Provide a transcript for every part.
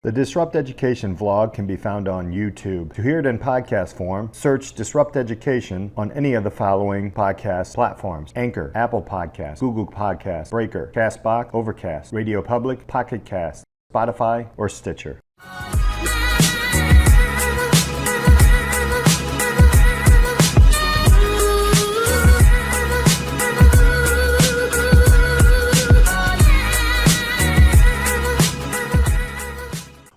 The Disrupt Education vlog can be found on YouTube. To hear it in podcast form, search Disrupt Education on any of the following podcast platforms: Anchor, Apple Podcasts, Google Podcasts, Breaker, Castbox, Overcast, Radio Public, Pocket Cast, Spotify, or Stitcher.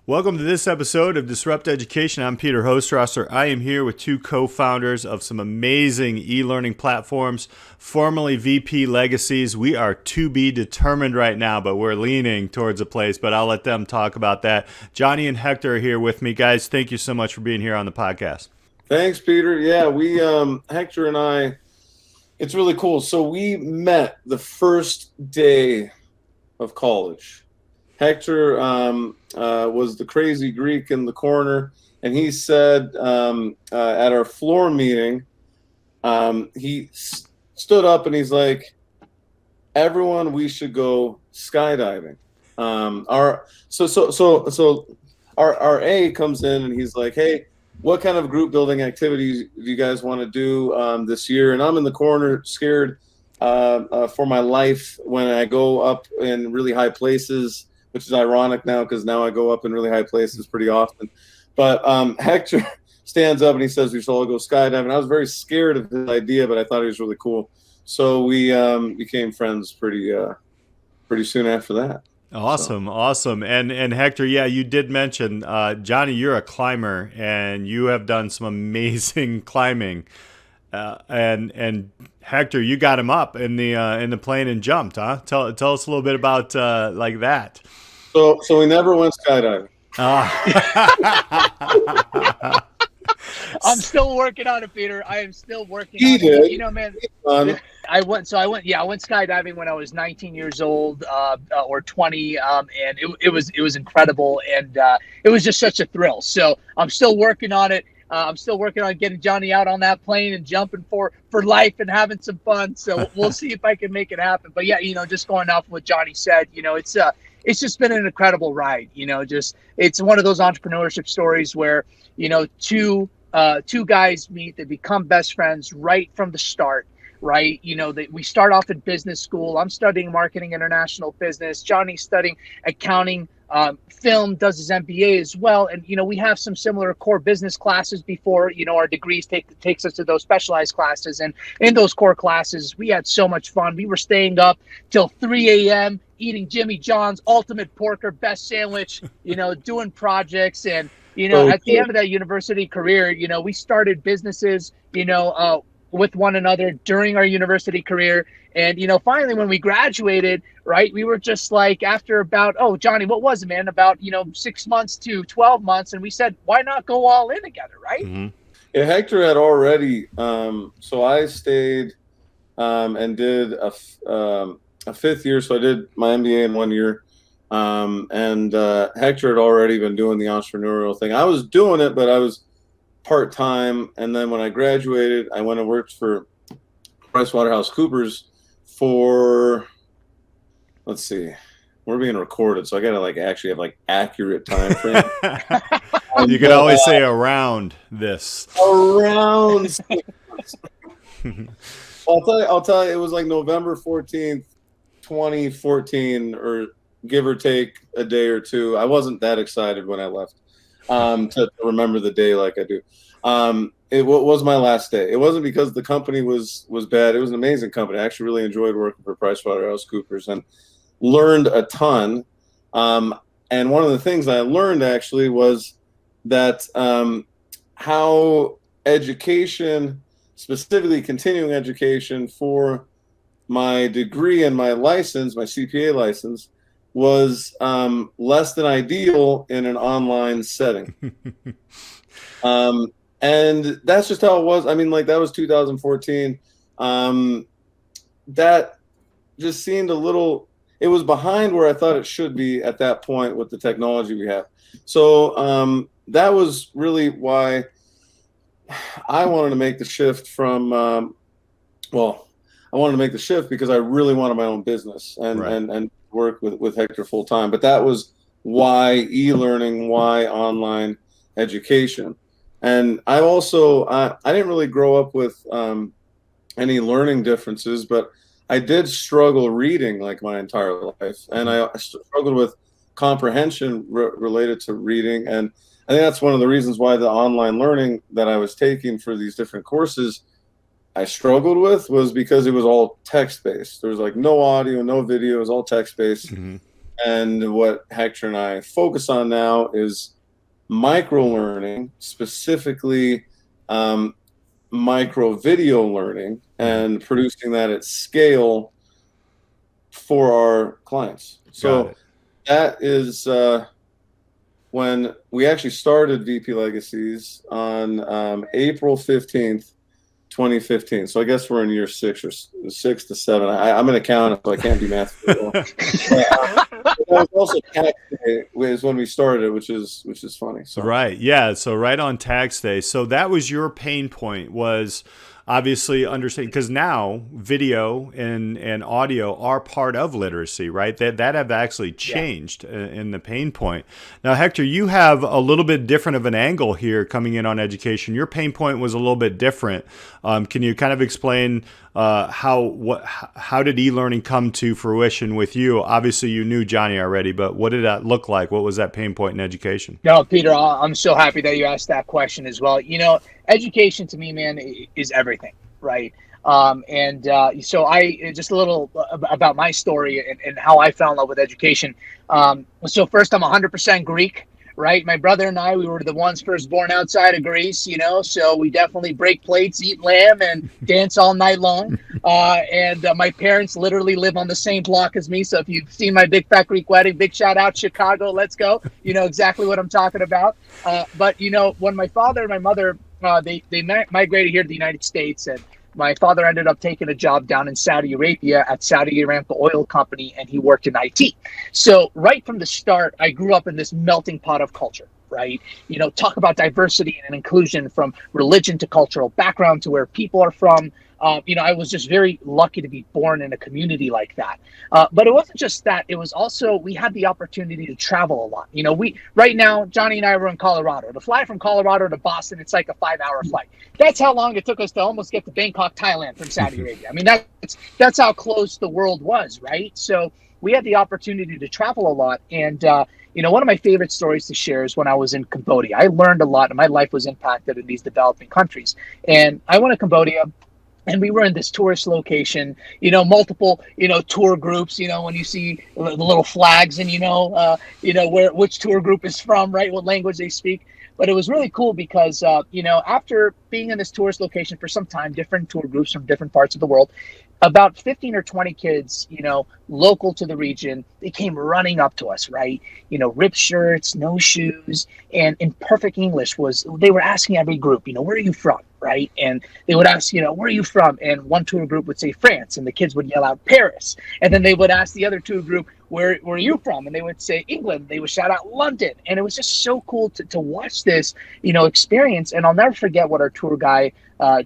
Welcome to this episode of Disrupt Education. I'm Peter Hostrawser. I am here with two co-founders of some amazing e-learning platforms, formerly VP Legacies. We are to be determined right now, but we're leaning towards a place, but I'll let them talk about that. Jonny and Hector are here with me. Guys, thank you so much for being here on the podcast. Thanks, Peter. Yeah, we, Hector and I, it's really cool. So we met the first day of college. Hector was the crazy Greek in the corner, and he said at our floor meeting, he stood up and he's like, "Everyone, we should go skydiving." Our A comes in and he's like, "Hey, what kind of group building activities do you guys want to do this year?" And I'm in the corner, scared for my life when I go up in really high places, which is ironic now because now I go up in really high places pretty often. But Hector stands up and he says we should all go skydiving. I was very scared of his idea, but I thought he was really cool. So we became friends pretty soon after that. Awesome, awesome. And Hector, yeah, you did mention, Jonny, you're a climber and you have done some amazing climbing. And Hector, you got him up in the plane and jumped, huh? Tell us a little bit about like that. So we never went skydiving. I'm still working on it, Peter. I am still working He on did. it. You know, man, I went skydiving when I was 19 years old, or 20, and it was incredible, and it was just such a thrill. So I'm still working on it. I'm still working on getting Jonny out on that plane and jumping for life and having some fun. So we'll see if I can make it happen. But yeah, just going off what Jonny said, it's just been an incredible ride. It's one of those entrepreneurship stories where, two guys meet, they become best friends right from the start. Right. We start off in business school. I'm studying marketing, international business. Jonny's studying accounting, film, does his MBA as well. And, we have some similar core business classes before, our degrees takes us to those specialized classes. And in those core classes, we had so much fun. We were staying up till 3 a.m., eating Jimmy John's ultimate porker, best sandwich, doing projects. And, at the end of that university career, we started businesses, with one another during our university career. And, finally, when we graduated, right, we were just like, after about, Jonny, what was it, man? About, 6 months to 12 months. And we said, why not go all in together, right? Mm-hmm. Yeah, Hector had already, so I stayed and did a fifth year. So I did my MBA in 1 year. And Hector had already been doing the entrepreneurial thing. I was doing it, but I was part-time, and then when I graduated, I went and worked for PricewaterhouseCoopers for, let's see, we're being recorded, so I gotta actually have accurate time frame. You could always say around this. Around. I'll tell you, it was November 14th, 2014, or give or take a day or two. I wasn't that excited when I left. To remember the day like I do. It was my last day. It wasn't because the company was bad. It was an amazing company. I actually really enjoyed working for PricewaterhouseCoopers and learned a ton. And one of the things I learned actually was that how education, specifically continuing education for my degree and my license, my CPA license, was less than ideal in an online setting. And that's just how it was. I mean, that was 2014. That just seemed a little, it was behind where I thought it should be at that point with the technology we have. So that was really why I wanted to make the shift from, I wanted to make the shift because I really wanted my own business and work with Hector full time. But that was why e-learning, why online education. And I also, I didn't really grow up with any learning differences, but I did struggle reading like my entire life. And I struggled with comprehension related to reading. And I think that's one of the reasons why the online learning that I was taking for these different courses I struggled with, was because it was all text-based. There was like no audio, no video, it was all text-based. Mm-hmm. And what Hector and I focus on now is micro learning, specifically micro video learning, and producing that at scale for our clients. So that is when we actually started VP Legacies on April 15th, 2015. So I guess we're in year 6 to 7. I'm an accountant, so I can't do math. That was also tax day was when we started, which is funny. So. Right. Yeah. So right on tax day. So that was your pain point, was obviously understanding, because now video and audio are part of literacy, right? That have actually changed in the pain point. Now, Hector, you have a little bit different of an angle here coming in on education. Your pain point was a little bit different. Can you kind of explain how did e-learning come to fruition with you? Obviously, you knew Jonny already, but what did that look like? What was that pain point in education? No, Peter, I'm so happy that you asked that question as well. You know, education to me, man, is everything, right? So I just a little about my story and how I fell in love with education. So first, I'm 100% Greek. Right, my brother and I, we were the ones first born outside of Greece, you know, so we definitely break plates, eat lamb, and dance all night long. My parents literally live on the same block as me, so if you've seen my big fat Greek wedding, big shout out, Chicago, let's go. You know exactly what I'm talking about. But you know, when my father and my mother they migrated here to the United States, and my father ended up taking a job down in Saudi Arabia at Saudi Aramco Oil Company, and he worked in IT. So right from the start, I grew up in this melting pot of culture, right? You know, talk about diversity and inclusion, from religion to cultural background to where people are from. You know, I was just very lucky to be born in a community like that. But it wasn't just that. It was also, we had the opportunity to travel a lot. You know, right now, Jonny and I were in Colorado. To fly from Colorado to Boston, it's like a 5-hour flight. That's how long it took us to almost get to Bangkok, Thailand from Saudi Arabia. I mean, that's how close the world was, right? So we had the opportunity to travel a lot. And, you know, one of my favorite stories to share is when I was in Cambodia. I learned a lot, and my life was impacted in these developing countries. And I went to Cambodia, and we were in this tourist location, you know, multiple, you know, tour groups, you know, when you see the little flags and, you know, which tour group is from, right, what language they speak. But it was really cool because, you know, after being in this tourist location for some time, different tour groups from different parts of the world, about 15 or 20 kids, you know, local to the region, they came running up to us, right? You know, ripped shirts, no shoes, and in perfect English they were asking every group, you know, where are you from, right? And they would ask, you know, where are you from? And one tour group would say France, and the kids would yell out Paris. And then they would ask the other tour group, where are you from? And they would say England. They would shout out London. And it was just so cool to watch this, you know, experience. And I'll never forget what our tour guy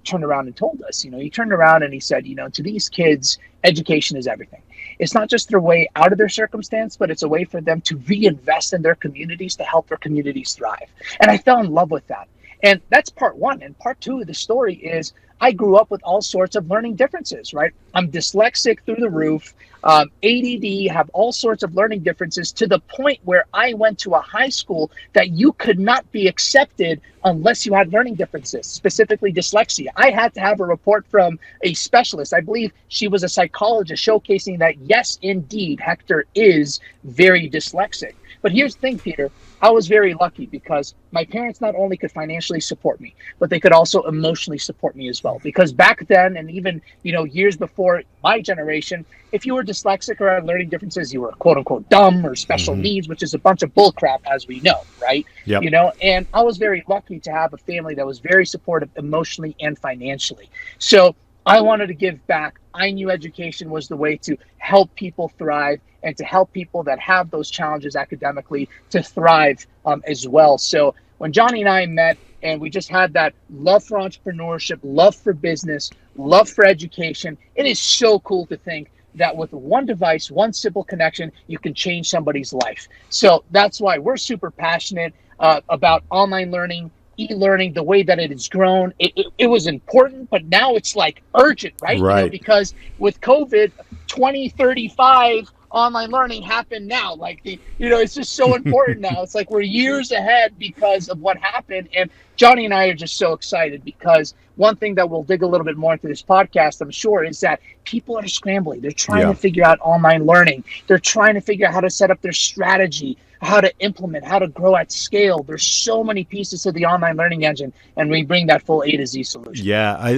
turned around and told us. You know, he turned around and he said, you know, to these kids, education is everything. It's not just their way out of their circumstance, but it's a way for them to reinvest in their communities, to help their communities thrive. And I fell in love with that. And that's part one. And part two of the story is I grew up with all sorts of learning differences, right? I'm dyslexic through the roof, ADD, have all sorts of learning differences, to the point where I went to a high school that you could not be accepted unless you had learning differences, specifically dyslexia. I had to have a report from a specialist. I believe she was a psychologist, showcasing that, yes, indeed, Hector is very dyslexic. But here's the thing, Peter. I was very lucky because my parents not only could financially support me, but they could also emotionally support me as well. Because back then, and even, you know, years before my generation, if you were dyslexic or had learning differences, you were quote unquote dumb or special needs, which is a bunch of bullcrap, as we know, right? Yep. You know, and I was very lucky to have a family that was very supportive emotionally and financially. So I wanted to give back. I knew education was the way to help people thrive and to help people that have those challenges academically to thrive as well. So when Jonny and I met, and we just had that love for entrepreneurship, love for business, love for education, it is so cool to think that with one device, one simple connection, you can change somebody's life. So that's why we're super passionate about online learning, e-learning, the way that it has grown. It was important, but now it's like urgent, right? Right. You know, because with COVID, 2035 online learning happened now. Like it's just so important now. It's like we're years ahead because of what happened. And Jonny and I are just so excited because one thing that we'll dig a little bit more into this podcast, I'm sure, is that people are scrambling. They're trying to figure out online learning. They're trying to figure out how to set up their strategy, how to implement, how to grow at scale. There's so many pieces to the online learning engine, and we bring that full A to Z solution. Yeah,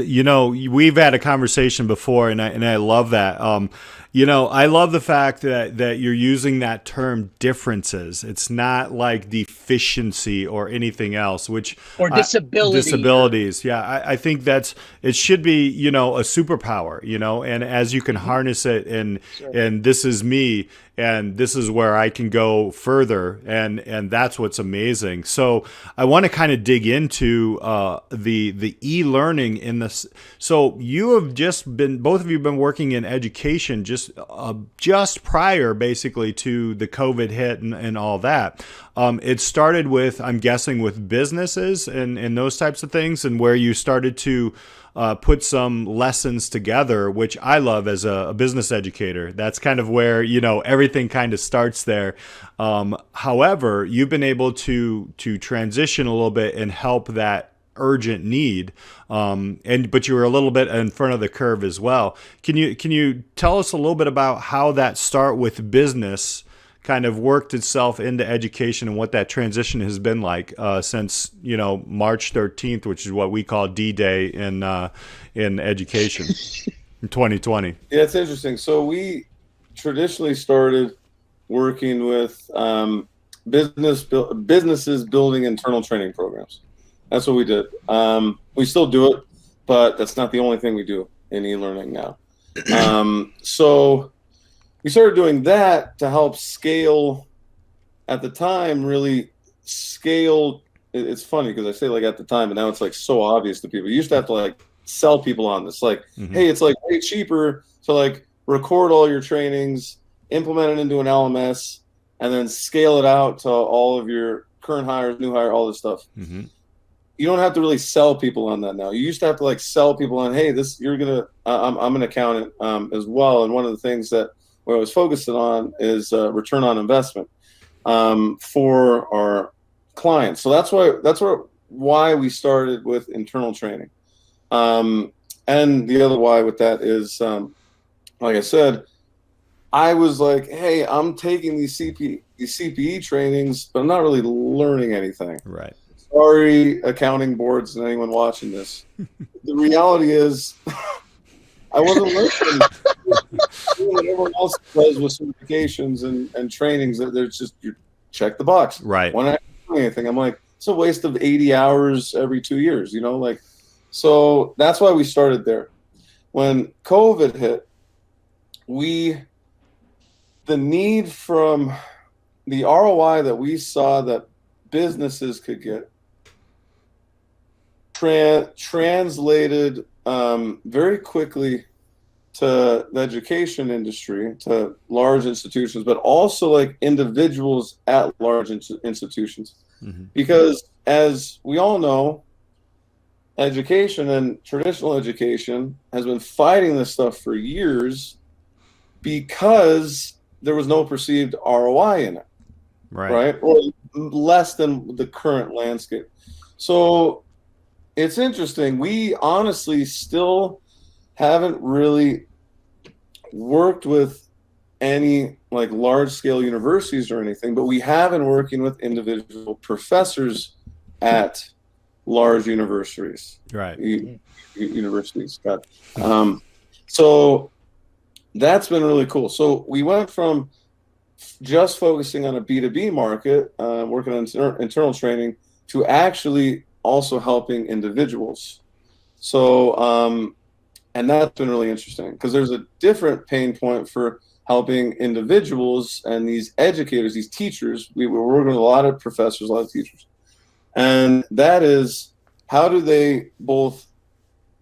we've had a conversation before, and I love that. I love the fact that you're using that term differences. It's not like deficiency or anything else, or disabilities. Yeah, I think it should be, a superpower, and as you can harness it and this is me and this is where I can go further, and that's what's amazing. So I want to kind of dig into the e-learning in this. So you have both of you have been working in education just prior, basically, to the COVID hit and all that. It started with, I'm guessing, with businesses and those types of things, and where you started to put some lessons together, which I love as a business educator. That's kind of where, everything kind of starts there. However, you've been able to transition a little bit and help that urgent need, but you were a little bit in front of the curve as well. Can you tell us a little bit about how that start with business kind of worked itself into education and what that transition has been like since March 13th, which is what we call D-Day in education in 2020? Yeah, it's interesting. So we traditionally started working with businesses building internal training programs. That's what we did. We still do it, but that's not the only thing we do in e-learning now. So we started doing that to help scale. At the time, really scale. It's funny because I say like at the time, and now it's like so obvious to people. You used to have to like sell people on this. Like, hey, it's like way cheaper to like record all your trainings, implement it into an LMS, and then scale it out to all of your current hires, new hire, all this stuff. You don't have to really sell people on that now. You used to have to like sell people on, hey, I'm an accountant as well, and one of the things that what I was focusing on is return on investment for our clients. So that's why we started with internal training. And the other why with that is, like I said, I was like, hey, I'm taking these CPE trainings, but I'm not really learning anything. Right. Sorry, accounting boards and anyone watching this. The reality is, I wasn't learning. What everyone else does with certifications and trainings, that there's just you check the box. Right. When I don't do anything, I'm like, it's a waste of 80 hours every 2 years. So that's why we started there. When COVID hit, the need from the ROI that we saw that businesses could get translated very quickly to the education industry, to large institutions, but also like individuals at large institutions. Because as we all know, education and traditional education has been fighting this stuff for years because there was no perceived ROI in it, right? Or less than the current landscape. So it's interesting. We honestly still haven't really worked with any like large scale universities or anything, but we have been working with individual professors at large universities. Right. Universities. So that's been really cool. So we went from just focusing on a B2B market, working on internal training, to actually also helping individuals. So, and that's been really interesting because there's a different pain point for helping individuals and these educators, these teachers. We were working with a lot of professors, a lot of teachers. And that is, how do they both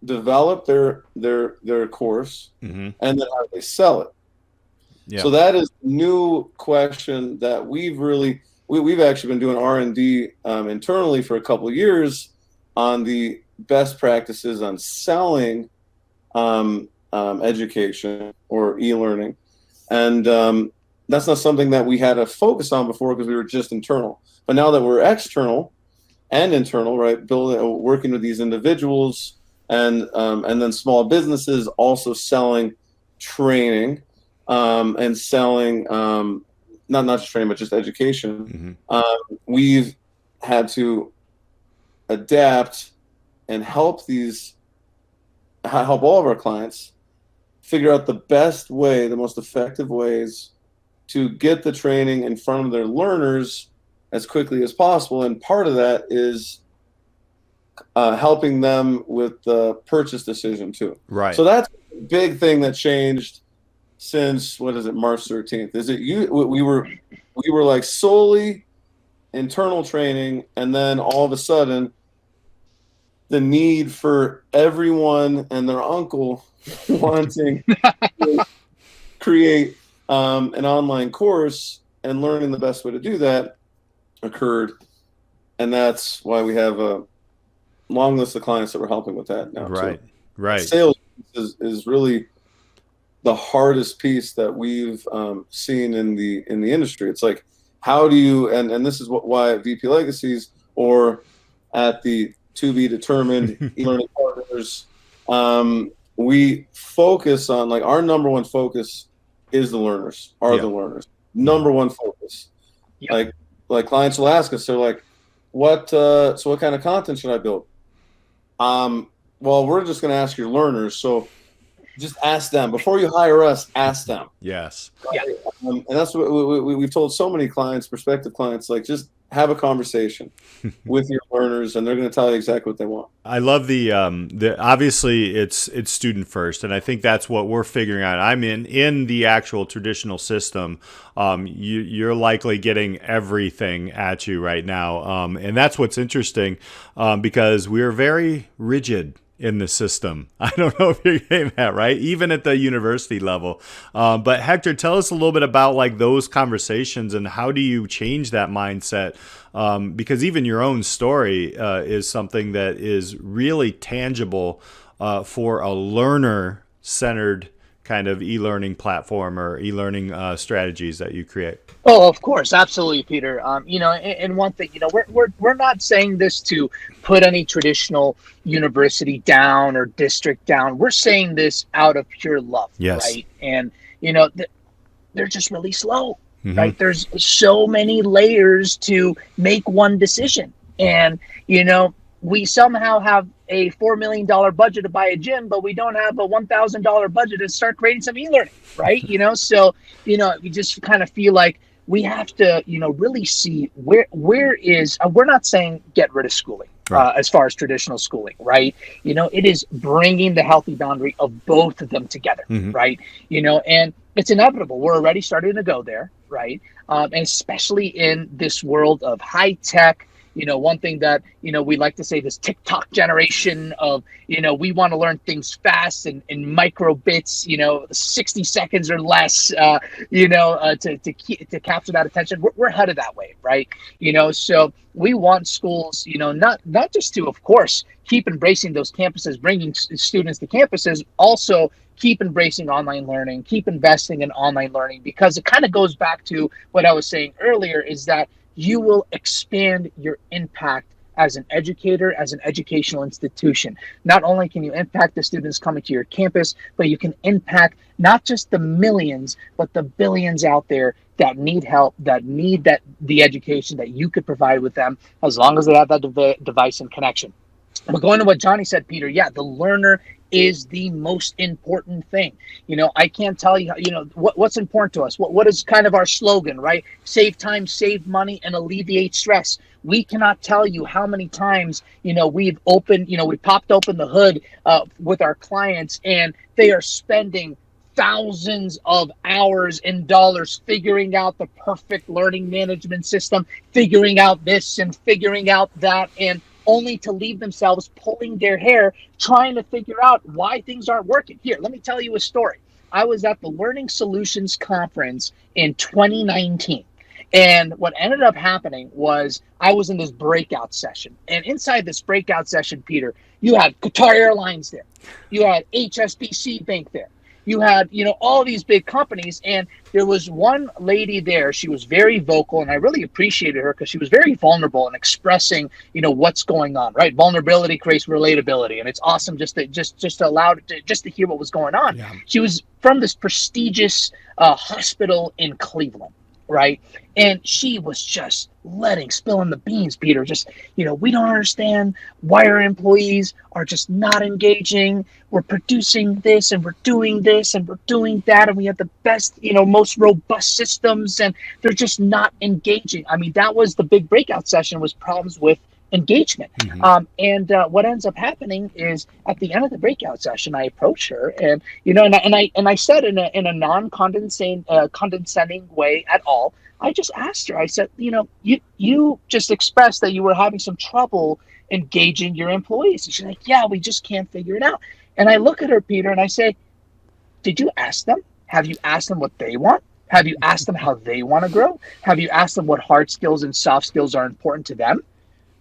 develop their course and then how do they sell it? Yeah. So that is a new question that we've actually been doing R&D internally for a couple of years on the best practices on selling education or e-learning. And that's not something that we had to focus on before because we were just internal. But now that we're external and internal, right, working with these individuals and then small businesses also selling training and selling not just training but just education. We've had to adapt and help all of our clients figure out the best way, the most effective ways to get the training in front of their learners as quickly as possible. And part of that is helping them with the purchase decision too. Right. So that's a big thing that changed since, March 13th. We were like solely internal training, and then all of a sudden the need for everyone and their uncle wanting to create an online course and learning the best way to do that occurred. And that's why we have a long list of clients that we're helping with that now. Right. Too. Right. Sales is really the hardest piece that we've seen in the industry. It's like, how do you, and this is why at VP Legacies or at the to be determined eLearning partners, we focus on, like, our number one focus is the learners, the learners. Number one focus. Like clients will ask us, they're like, what kind of content should I build? Well, we're just going to ask your learners. So just ask them before you hire us. Ask them. Yes. Yeah. And that's what we've told so many clients, prospective clients, like, just have a conversation with your learners, and they're going to tell you exactly what they want. I love the obviously it's student first, and I think that's what we're figuring out. I'm in the actual traditional system. You're likely getting everything at you right now, and that's what's interesting because we're very rigid in the system. I don't know if you're getting that, right? Even at the university level. But Hector, tell us a little bit about like those conversations and how do you change that mindset? Because even your own story is something that is really tangible for a learner-centered kind of e-learning platform or e-learning strategies that you create. Oh, of course, absolutely, Peter. And one thing, we're not saying this to put any traditional university down or district down. We're saying this out of pure love, right? And they're just really slow, right? There's so many layers to make one decision, and we somehow have a $4 million budget to buy a gym, but we don't have a $1,000 budget to start creating some e-learning, right? So we just kind of feel like we have to, really see where is, we're not saying get rid of schooling as far as traditional schooling, right? It is bringing the healthy boundary of both of them together, right? And it's inevitable. We're already starting to go there, right? And especially in this world of high tech. One thing that, we like to say, this TikTok generation of, we want to learn things fast and in micro bits, 60 seconds or less, to capture that attention. We're headed that way, right? So we want schools, not just to, of course, keep embracing those campuses, bringing students to campuses, also keep embracing online learning, keep investing in online learning, because it kind of goes back to what I was saying earlier, is that you will expand your impact as an educator, as an educational institution. Not only can you impact the students coming to your campus, but you can impact not just the millions, but the billions out there that need help, that need the education that you could provide with them, as long as they have that device and connection. But going to what Jonny said, Peter, the learner is the most important thing. I can't tell you, what's important to us. What is kind of our slogan, right? Save time, save money, and alleviate stress. We cannot tell you how many times, we've opened, we popped open the hood with our clients, and they are spending thousands of hours and dollars figuring out the perfect learning management system, figuring out this and figuring out that, and only to leave themselves pulling their hair, trying to figure out why things aren't working. Here, let me tell you a story. I was at the Learning Solutions Conference in 2019. And what ended up happening was I was in this breakout session. And inside this breakout session, Peter, you had Qatar Airlines there. You had HSBC Bank there. You had, all these big companies. And there was one lady there. She was very vocal, and I really appreciated her because she was very vulnerable in expressing, what's going on, right? Vulnerability creates relatability. And it's awesome just to hear what was going on. Yeah. She was from this prestigious hospital in Cleveland. Right. And she was just spilling the beans, Peter. Just, we don't understand why our employees are just not engaging. We're producing this and we're doing this and we're doing that. And we have the best, most robust systems, and they're just not engaging. I mean, that was the big breakout session, was problems with engagement. And what ends up happening is at the end of the breakout session, I approached her, and I said in a non-condescending way at all. I just asked her. I said, you just expressed that you were having some trouble engaging your employees. And she's like, yeah, we just can't figure it out. And I look at her, Peter, and I say, did you ask them? Have you asked them what they want? Have you asked them how they want to grow? Have you asked them what hard skills and soft skills are important to them?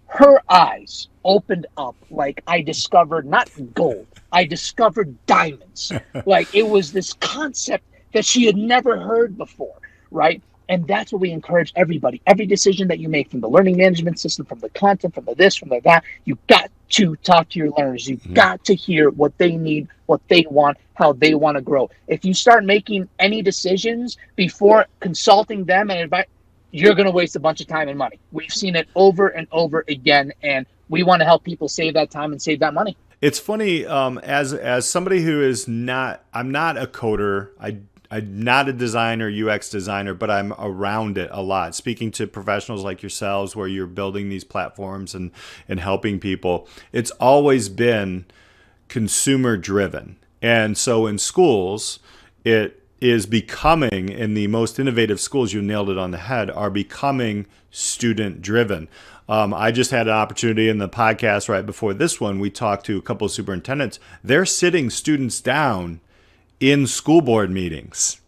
Her eyes opened up like I discovered not gold, I discovered diamonds. Like it was this concept that she had never heard before, right? And that's what we encourage everybody. Every decision that you make, from the learning management system, from the content, from the this, from the that, you got to talk to your learners. You got to hear what they need, what they want, how they want to grow. If you start making any decisions before consulting them and advice, you're going to waste a bunch of time and money. We've seen it over and over again, and we want to help people save that time and save that money. It's funny, as somebody who is not, I'm not a coder. I'm not a designer, UX designer, but I'm around it a lot, speaking to professionals like yourselves where you're building these platforms and helping people. It's always been consumer driven. And so in schools, it is becoming, in the most innovative schools, you nailed it on the head, are becoming student driven. I just had an opportunity in the podcast right before this one. We talked to a couple of superintendents. They're sitting students down in school board meetings.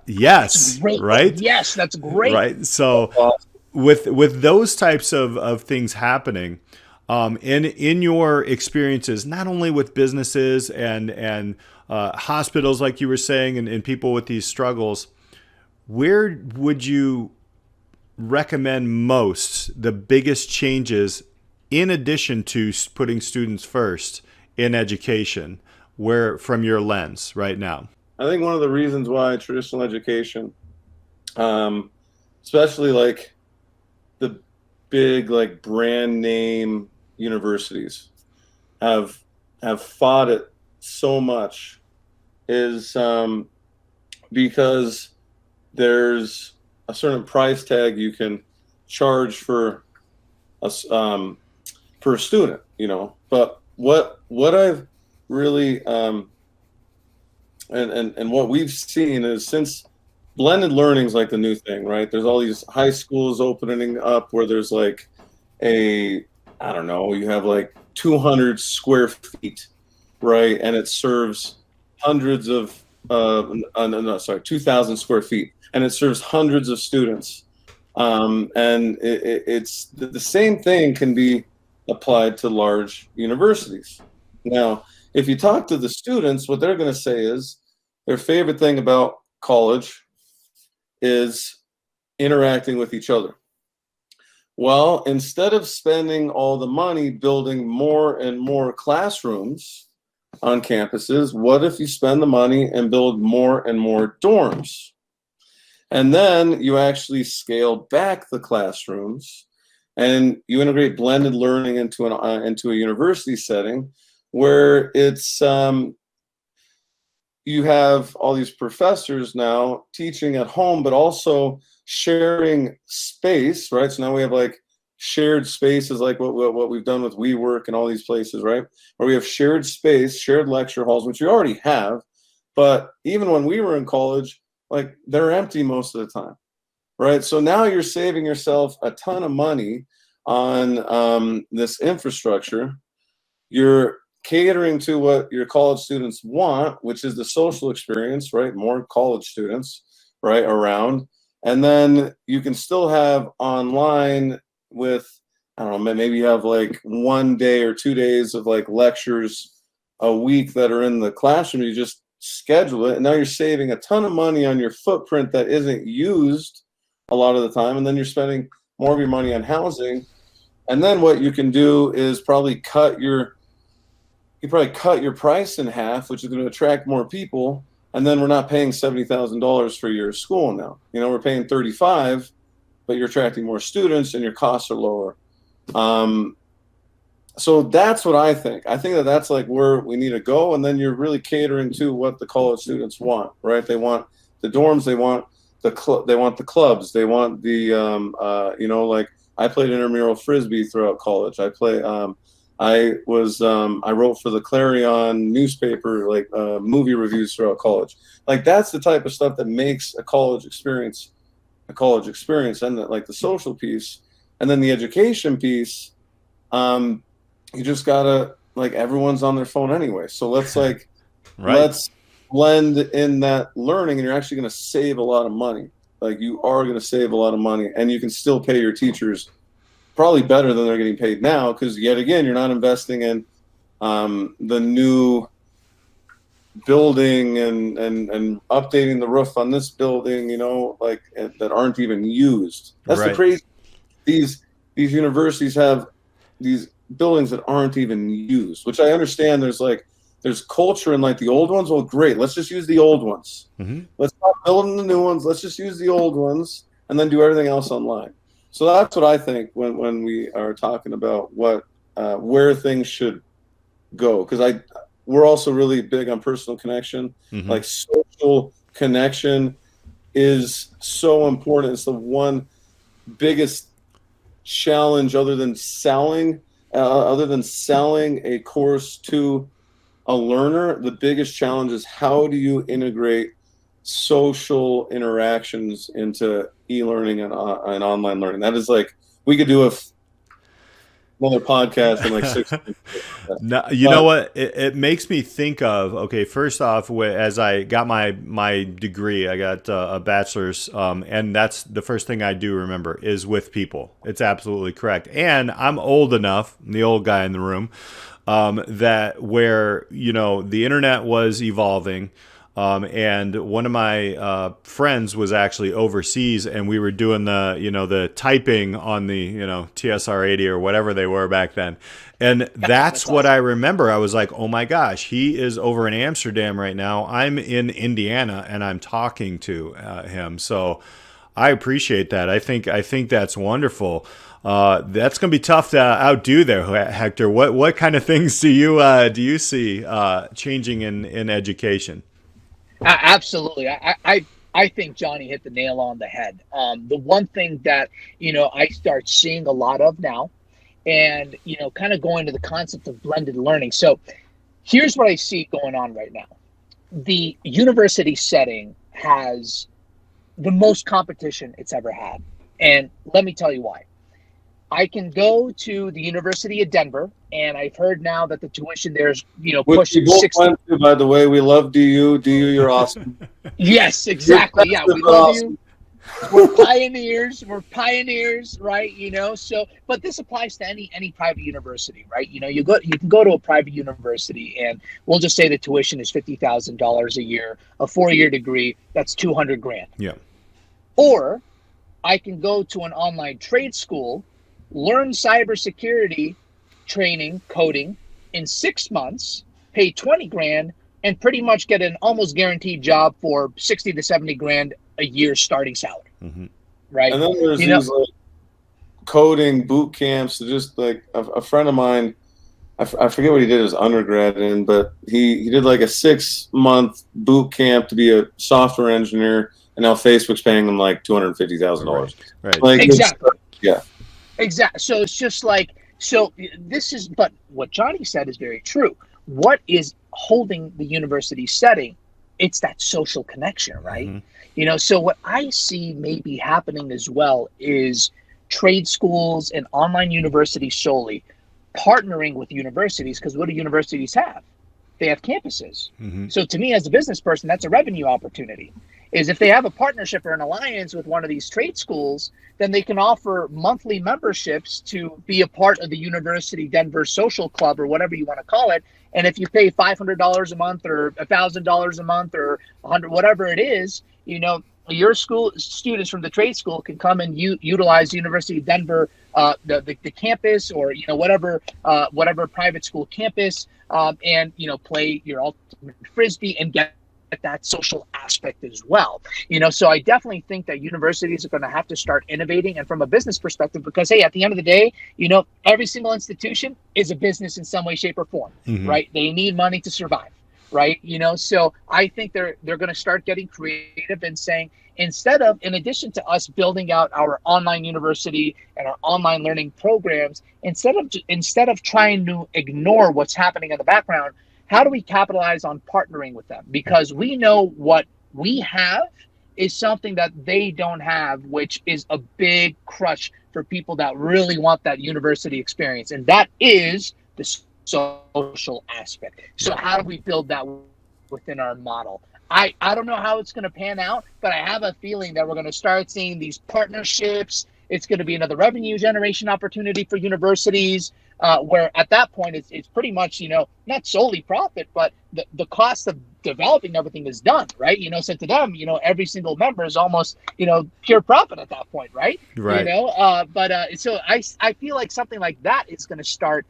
Yes, right? Yes, that's great. Right. So with those types of things happening, in your experiences, not only with businesses and hospitals, like you were saying, and people with these struggles, where would you recommend most the biggest changes, in addition to putting students first in education, where, from your lens right now? I think one of the reasons why traditional education, especially like the big like brand name universities, have fought it so much, is because there's a certain price tag you can charge for a student, But what I've really and what we've seen is, since blended learning is like the new thing, right? There's all these high schools opening up where there's like you have like 200 square feet, right? And it serves hundreds of 2,000 square feet, and it serves hundreds of students. And it's the same thing can be applied to large universities. Now, if you talk to the students, what they're going to say is their favorite thing about college is interacting with each other. Well, instead of spending all the money building more and more classrooms on campuses, what if you spend the money and build more and more dorms? And then you actually scale back the classrooms and you integrate blended learning into a university setting where it's you have all these professors now teaching at home, but also sharing space, right? So now we have like shared spaces, like what we've done with WeWork and all these places, right? Where we have shared space, shared lecture halls, which we already have. But even when we were in college, like they're empty most of the time, right? So now you're saving yourself a ton of money on this infrastructure. You're catering to what your college students want, which is the social experience, right? More college students, right, around. And then you can still have online with, I don't know, maybe you have like 1 day or 2 days of like lectures a week that are in the classroom. You just schedule it, and now you're saving a ton of money on your footprint that isn't used a lot of the time. And then you're spending more of your money on housing. And then what you can do is probably cut your price in half, which is going to attract more people. And then we're not paying $70,000 for your school now. You know, we're paying 35, but you're attracting more students and your costs are lower. So that's what I think. I think that that's like where we need to go. And then you're really catering to what the college students want, right? They want the dorms, they want the clubs, they want the you know, like I played intramural frisbee throughout college. I wrote for the Clarion newspaper, like movie reviews throughout college. Like that's the type of stuff that makes a college experience, and like the social piece, and then the education piece. You just gotta, like, everyone's on their phone anyway. So let's like, right. Let's blend in that learning, and you're actually going to save a lot of money. Like you are going to save a lot of money, and you can still pay your teachers probably better than they're getting paid now, because yet again, you're not investing in the new building and updating the roof on this building, you know, like that aren't even used. That's right. The crazy. These universities have these buildings that aren't even used, which I understand. There's culture in like the old ones. Well, great. Let's just use the old ones. Mm-hmm. Let's not build the new ones. Let's just use the old ones and then do everything else online. So that's what I think when we are talking about what where things should go, because we're also really big on personal connection. Mm-hmm. Like social connection is so important. It's the one biggest challenge other than selling a course to a learner. The biggest challenge is how do you integrate social interactions into e-learning and online learning. That is like, we could do another podcast in like 6 months. No, you know what? It makes me think of, okay, first off, as I got my degree, I got a bachelor's, and that's the first thing I do remember is with people. It's absolutely correct. And I'm old enough, I'm the old guy in the room, that where, you know, the internet was evolving. And one of my friends was actually overseas, and we were doing the typing on the TSR-80 or whatever they were back then. And that's what I remember. I was like, oh my gosh, he is over in Amsterdam right now. I'm in Indiana and I'm talking to him. So I appreciate that. I think that's wonderful. That's going to be tough to outdo there, Hector. What kind of things do you see changing in education? Absolutely. I think Jonny hit the nail on the head. The one thing that, I start seeing a lot of now, and, kind of going to the concept of blended learning. So here's what I see going on right now. The university setting has the most competition it's ever had. And let me tell you why. I can go to the University of Denver, and I've heard now that the tuition there's, pushing 60. By the way, we love DU. DU, you're awesome. Yes, exactly. Yeah, we love awesome. You. We're pioneers, right? So, but this applies to any private university, right? You can go to a private university, and we'll just say the tuition is $50,000 a year, a 4-year degree, that's $200,000. Yeah. Or I can go to an online trade school, learn cybersecurity training, coding in 6 months, pay $20,000, and pretty much get an almost guaranteed job for $60,000 to $70,000 a year starting salary. Mm-hmm. Right. And then there's these like coding boot camps. Just like a friend of mine, I forget what he did his undergrad in, but he did like a 6-month boot camp to be a software engineer, and now Facebook's paying him like $250,000. Right. Like, exactly. Yeah. Exactly. So it's just like, but what Jonny said is very true. What is holding the university setting? It's that social connection, right? Mm-hmm. So what I see maybe happening as well is trade schools and online universities solely partnering with universities, because what do universities have? They have campuses. Mm-hmm. So to me, as a business person, that's a revenue opportunity. Is if they have a partnership or an alliance with one of these trade schools, then they can offer monthly memberships to be a part of the University Denver Social Club, or whatever you want to call it. And if you pay $500 a month or $1,000 a month or $100, whatever it is, your school students from the trade school can come and utilize University of Denver, the campus, or whatever private school campus, and play your ultimate frisbee and get that social aspect as well. So I definitely think that universities are going to have to start innovating, and from a business perspective, because hey, at the end of the day, every single institution is a business in some way, shape, or form, Mm-hmm. right? They need money to survive, right? So I think they're going to start getting creative and saying, in addition to us building out our online university and our online learning programs, instead of trying to ignore what's happening in the background, how do we capitalize on partnering with them? Because we know what we have is something that they don't have, which is a big crush for people that really want that university experience. And that is the social aspect. So how do we build that within our model? I don't know how it's going to pan out, but I have a feeling that we're going to start seeing these partnerships. It's going to be another revenue generation opportunity for universities, where at that point it's pretty much, not solely profit, but the cost of developing everything is done, right? So to them, every single member is almost, pure profit at that point, right? Right. So I feel like something like that is going to start,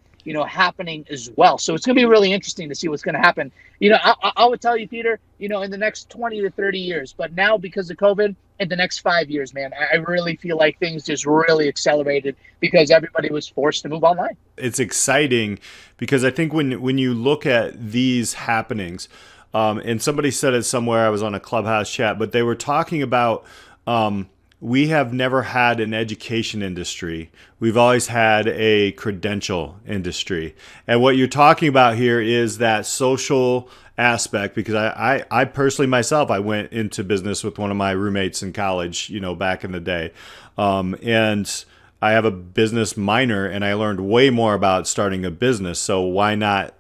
happening as well. So it's going to be really interesting to see what's going to happen. I would tell you, Peter, in the next 20 to 30 years, but now because of COVID, in the next 5 years, man, I really feel like things just really accelerated because everybody was forced to move online. It's exciting because I think when you look at these happenings, and somebody said it somewhere, I was on a Clubhouse chat, but they were talking about, we have never had an education industry. We've always had a credential industry. And what you're talking about here is that social aspect, because I personally myself, I went into business with one of my roommates in college, back in the day. And I have a business minor and I learned way more about starting a business. So why not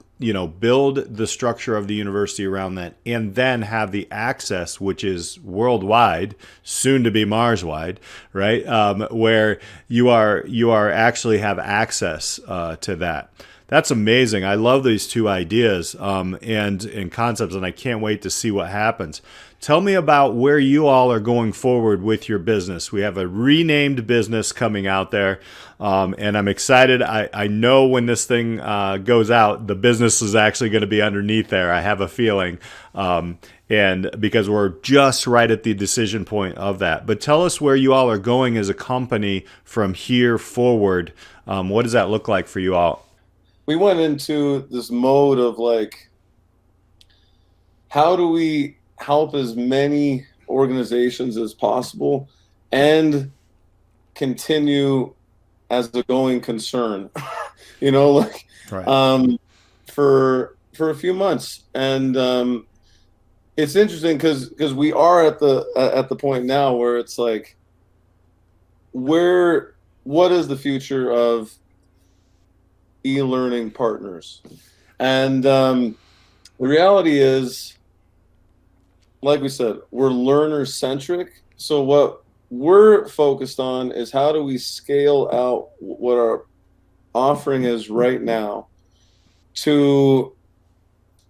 build the structure of the university around that, and then have the access, which is worldwide, soon to be Mars-wide, right? Where you are actually have access to that. That's amazing. I love these two ideas and concepts, and I can't wait to see what happens. Tell me about where you all are going forward with your business. We have a renamed business coming out there, and I'm excited. I know when this thing goes out, the business is actually going to be underneath there. I have a feeling, and because we're just right at the decision point of that. But tell us where you all are going as a company from here forward. What does that look like for you all? We went into this mode of how do we help as many organizations as possible and continue as a going concern, right. For a few months. And it's interesting because we are at the point now where it's what is the future of e-learning partners? And the reality is, like we said, we're learner centric. So what we're focused on is how do we scale out what our offering is right now to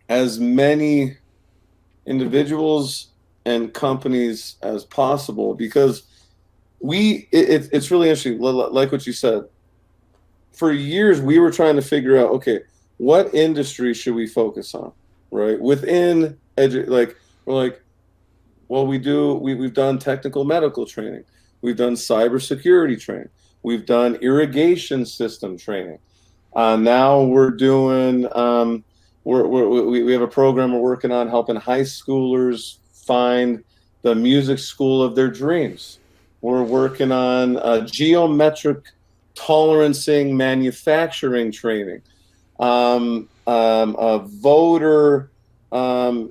as many individuals and companies as possible, because it's really interesting. Like what you said, for years we were trying to figure out, okay, what industry should we focus on, right? Within we've done technical medical training, we've done cybersecurity training, we've done irrigation system training. Now we're doing we have a program we're working on helping high schoolers find the music school of their dreams. We're working on geometric tolerancing manufacturing training, voter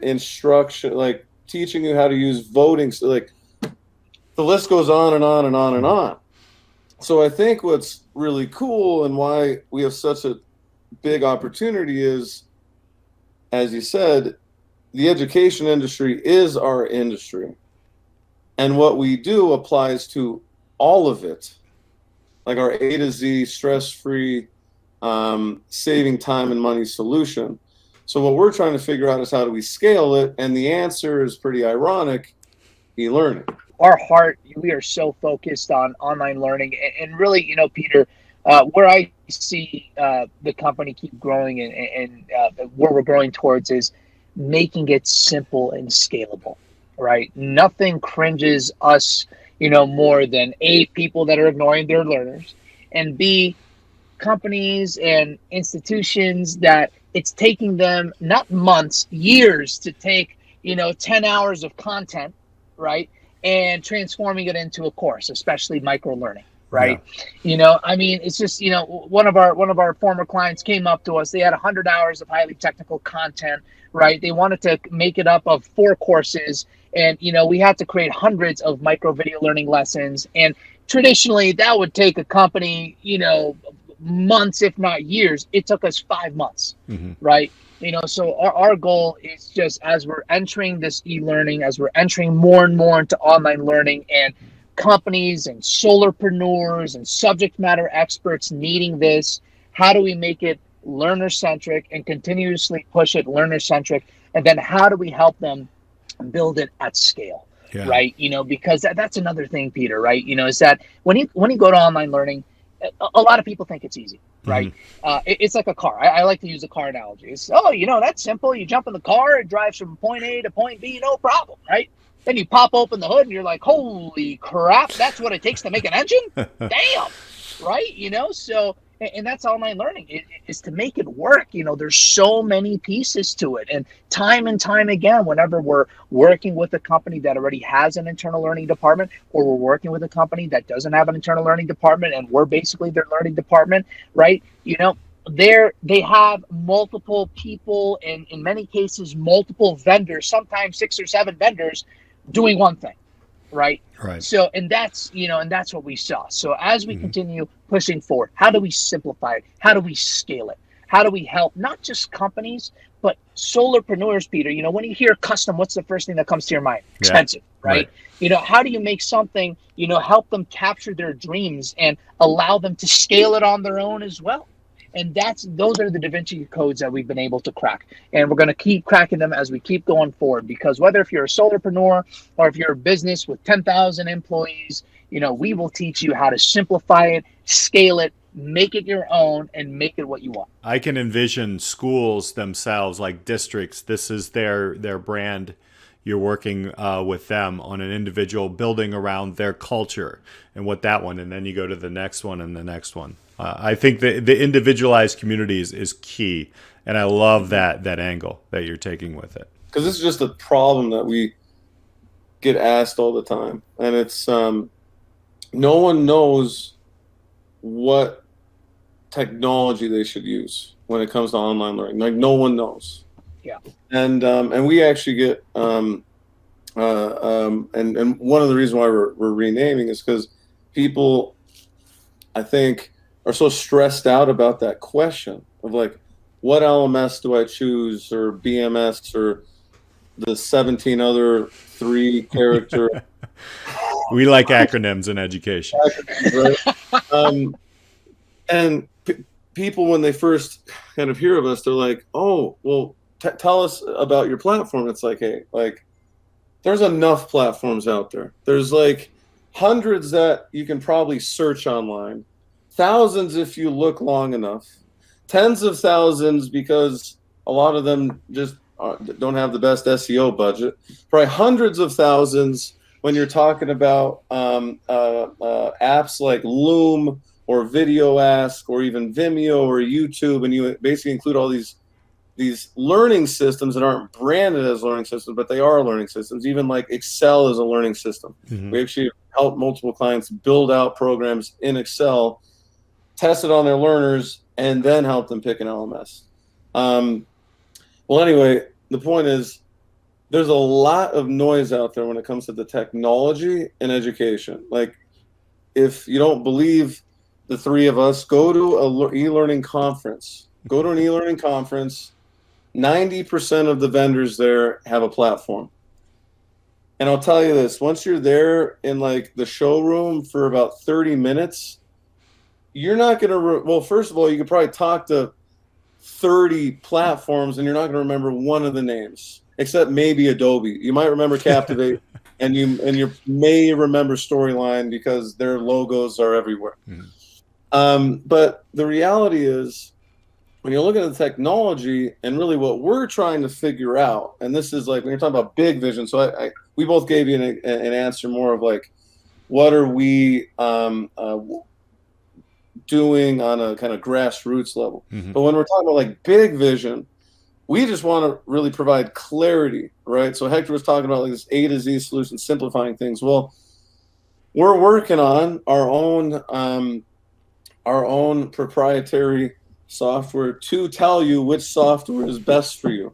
instruction, teaching you how to use voting. So the list goes on and on and on and on. So I think what's really cool and why we have such a big opportunity is, as you said, the education industry is our industry. And what we do applies to all of it, like our A to Z, stress-free, saving time and money solution. So what we're trying to figure out is how do we scale it? And the answer is pretty ironic, e-learning. Our heart, we are so focused on online learning, and really, Peter, where I see the company keep growing and where we're growing towards is making it simple and scalable, right? Nothing cringes us, more than A, people that are ignoring their learners, and B, companies and institutions that it's taking them not months, years to take, 10 hours of content, right? And transforming it into a course, especially micro learning, right? Yeah. It's just, one of our former clients came up to us. They had 100 hours of highly technical content, right? They wanted to make it up of 4 courses, and we had to create hundreds of micro video learning lessons. And traditionally, that would take a company, months, if not years. It took us 5 months, right? So our goal is just, as we're entering this e-learning, as we're entering more and more into online learning, and companies and solopreneurs and subject matter experts needing this, how do we make it learner-centric and continuously push it learner-centric? And then how do we help them build it at scale, right? Because that's another thing, Peter, right? Is that when you go to online learning, a lot of people think it's easy, right? It's like a car. I like to use a car analogy. It's, that's simple. You jump in the car, it drives from point A to point B, no problem, right? Then you pop open the hood and you're like, holy crap, that's what it takes to make an engine? Damn, right? So, and that's online learning, is to make it work. There's so many pieces to it. And time again, whenever we're working with a company that already has an internal learning department, or we're working with a company that doesn't have an internal learning department, and we're basically their learning department, right? They have multiple people, and in many cases, multiple vendors, sometimes 6 or 7 vendors doing one thing. Right. So, and that's what we saw. So as we continue pushing forward, how do we simplify it? How do we scale it? How do we help not just companies, but solopreneurs, Peter? When you hear custom, what's the first thing that comes to your mind? Expensive, right? How do you make something, help them capture their dreams and allow them to scale it on their own as well? And those are the Da Vinci codes that we've been able to crack. And we're going to keep cracking them as we keep going forward, because whether if you're a solopreneur or if you're a business with 10,000 employees, we will teach you how to simplify it, scale it, make it your own, and make it what you want. I can envision schools themselves, like districts. This is their brand. You're working with them on an individual, building around their culture and what that one, and then you go to the next one and the next one. I think the individualized communities is key, and I love that angle that you're taking with it. Because this is just a problem that we get asked all the time, and it's no one knows what technology they should use when it comes to online learning. Like, no one knows. Yeah. And we actually get and one of the reasons why we're renaming is because people, I think, are so stressed out about that question of like, what LMS do I choose, or BMS, or the 17 other 3-character. We like acronyms in education. Right? And people, when they first kind of hear of us, they're like, oh, well, tell us about your platform. It's like, hey, like, there's enough platforms out there. There's like hundreds that you can probably search online. Thousands if you look long enough, tens of thousands because a lot of them just don't have the best SEO budget. Probably hundreds of thousands when you're talking about apps like Loom or Video Ask or even Vimeo or YouTube, and you basically include all these learning systems that aren't branded as learning systems, but they are learning systems. Even like Excel is a learning system. We actually help multiple clients build out programs in Excel, test it on their learners, and then help them pick an LMS. Well, anyway, the point is there's a lot of noise out there when it comes to the technology in education. Like, if you don't believe the three of us, go to a e-learning conference Go to an e-learning conference. 90% of the vendors there have a platform. And I'll tell you this, once you're there in like the showroom for about 30 minutes, you're not going to, well, first of all, you could probably talk to 30 platforms and you're not going to remember one of the names, except maybe Adobe. You might remember Captivate and you may remember Storyline because their logos are everywhere. But the reality is, when you're looking at the technology and really what we're trying to figure out, and this is like when you're talking about big vision, so we both gave you an answer more of like, what are we doing on a kind of grassroots level? But when we're talking about like big vision, we just want to really provide clarity, right? So Hector was talking about like this A to Z solution, simplifying things. Well, we're working on our own proprietary software to tell you which software is best for you,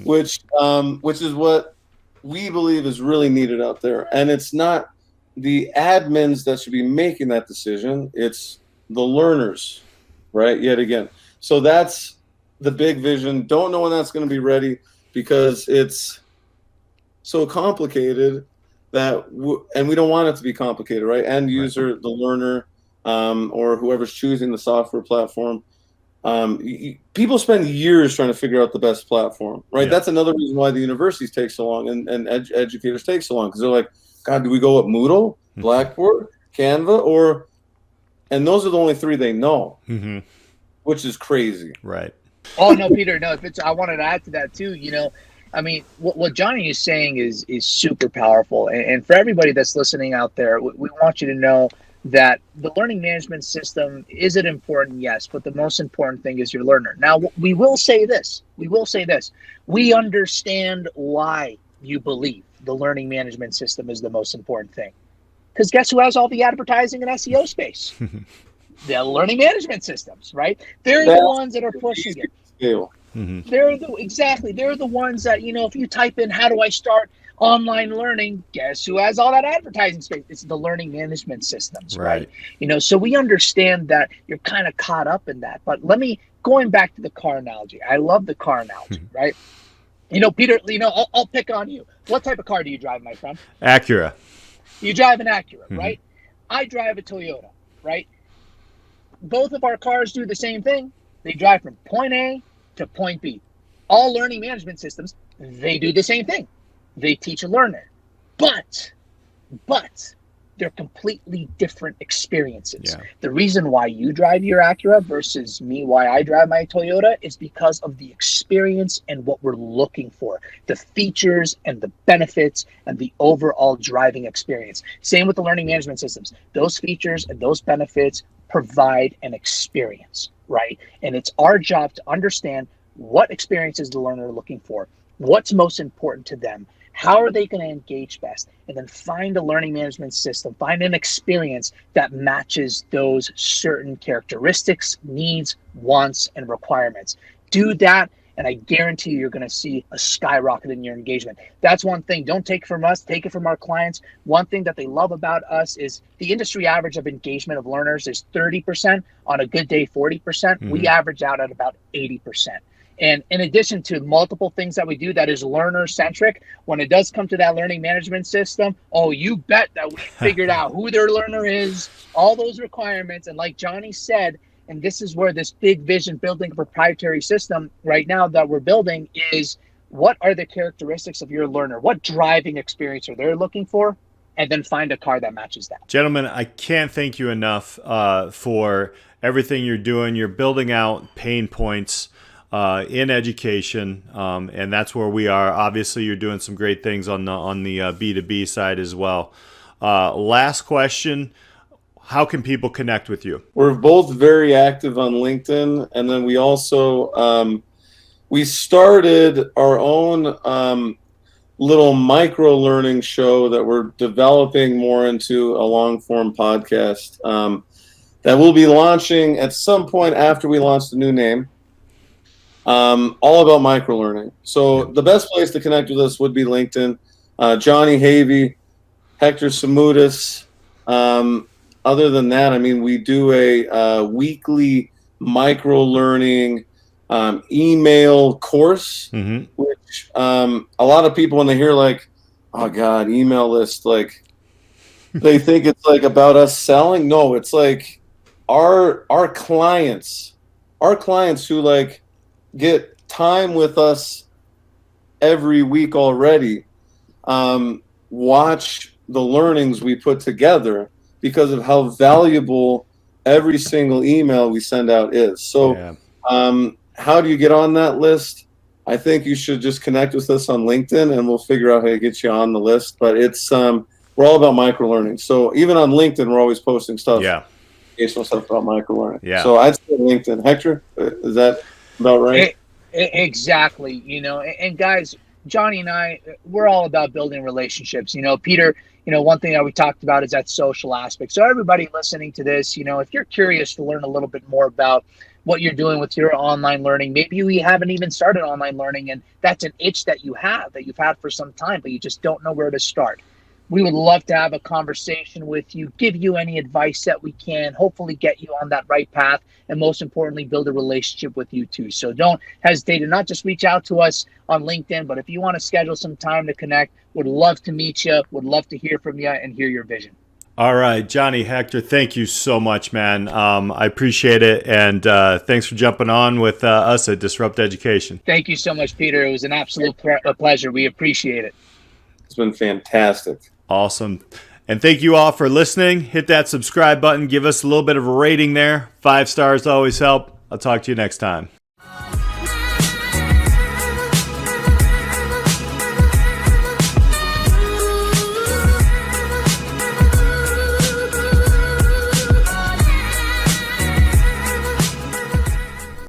which is what we believe is really needed out there. And it's not the admins that should be making that decision, it's the learners, right? Yet again. So that's the big vision. Don't know when that's going to be ready because it's so complicated that and we don't want it to be complicated, right? End user, the learner, or whoever's choosing the software platform. People spend years trying to figure out the best platform, right? That's another reason why the universities take so long and educators take so long, because they're like, God, do we go with Moodle, Blackboard, Canva, and those are the only three they know, which is crazy. Right. Oh, no, Peter, no, I wanted to add to that too. I mean, what Jonny is saying is super powerful. And for everybody that's listening out there, we want you to know that the learning management system, is it important? Yes, but the most important thing is your learner. Now, we will say this. We understand why you believe the learning management system is the most important thing. Because guess who has all the advertising and SEO space? The learning management systems, right? They're the ones that are pushing it. They're the ones that, if you type in, how do I start online learning, guess who has all that advertising space? It's the learning management systems, right? So we understand that you're kind of caught up in that. But going back to the car analogy, I love the car analogy, right? Peter, I'll pick on you. What type of car do you drive, my friend? Acura. You drive an Acura, right? I drive a Toyota, right? Both of our cars do the same thing. They drive from point A to point B. All learning management systems, they do the same thing. They teach a learner, but they're completely different experiences. The reason why you drive your Acura versus me, why I drive my Toyota, is because of the experience and what we're looking for, the features and the benefits and the overall driving experience. Same with the learning management systems. Those features and those benefits provide an experience, right? And it's our job to understand what experiences the learner looking for, what's most important to them, how are they going to engage best, and then find a learning management system, find an experience that matches those certain characteristics, needs, wants, and requirements. Do that, and I guarantee you're going to see a skyrocket in your engagement. That's one thing. Don't take it from us. Take it from our clients. One thing that they love about us is the industry average of engagement of learners is 30%. On a good day, 40%. We average out at about 80%. And in addition to multiple things that we do that is learner-centric, when it does come to that learning management system, oh, you bet that we figured out who their learner is, all those requirements. And like Jonny said, and this is where this big vision building a proprietary system right now that we're building is, what are the characteristics of your learner? What driving experience are they looking for? And then find a car that matches that. Gentlemen, I can't thank you enough for everything you're doing. You're building out pain points in education, and that's where we are. Obviously, you're doing some great things on the B2B side as well. Last question: how can people connect with you? We're both very active on LinkedIn, and then we also we started our own little micro learning show that we're developing more into a long form podcast that we'll be launching at some point after we launch the new name. All about microlearning. So the best place to connect with us would be LinkedIn. Jonny Havey, Hector Samudis. Other than that, I mean, we do a weekly microlearning email course, which a lot of people, when they hear like, oh God, email list, like they think it's like about us selling. No, it's like our clients who like get time with us every week already, watch the learnings we put together because of how valuable every single email we send out is. So how do you get on that list? I think you should just connect with us on LinkedIn and we'll figure out how to get you on the list. But it's we're all about micro learning. So even on LinkedIn, we're always posting stuff. Educational stuff about micro learning. So I'd say LinkedIn. Hector, is that about right? Exactly. You know, and guys, Jonny and I, we're all about building relationships. You know, Peter, you know, one thing that we talked about is that social aspect. So everybody listening to this, you know, if you're curious to learn a little bit more about what you're doing with your online learning, maybe you haven't even started online learning and that's an itch that you've had for some time, but you just don't know where to start. We would love to have a conversation with you, give you any advice that we can, hopefully get you on that right path, and most importantly, build a relationship with you too. So don't hesitate to not just reach out to us on LinkedIn, but if you want to schedule some time to connect, would love to meet you, would love to hear from you and hear your vision. All right, Jonny, Hector, thank you so much, man. I appreciate it, and thanks for jumping on with us at Disrupt Education. Thank you so much, Peter. It was an absolute pleasure. We appreciate it. It's been fantastic. Awesome. And thank you all for listening. Hit that subscribe button. Give us a little bit of a rating there. 5 stars always help. I'll talk to you next time.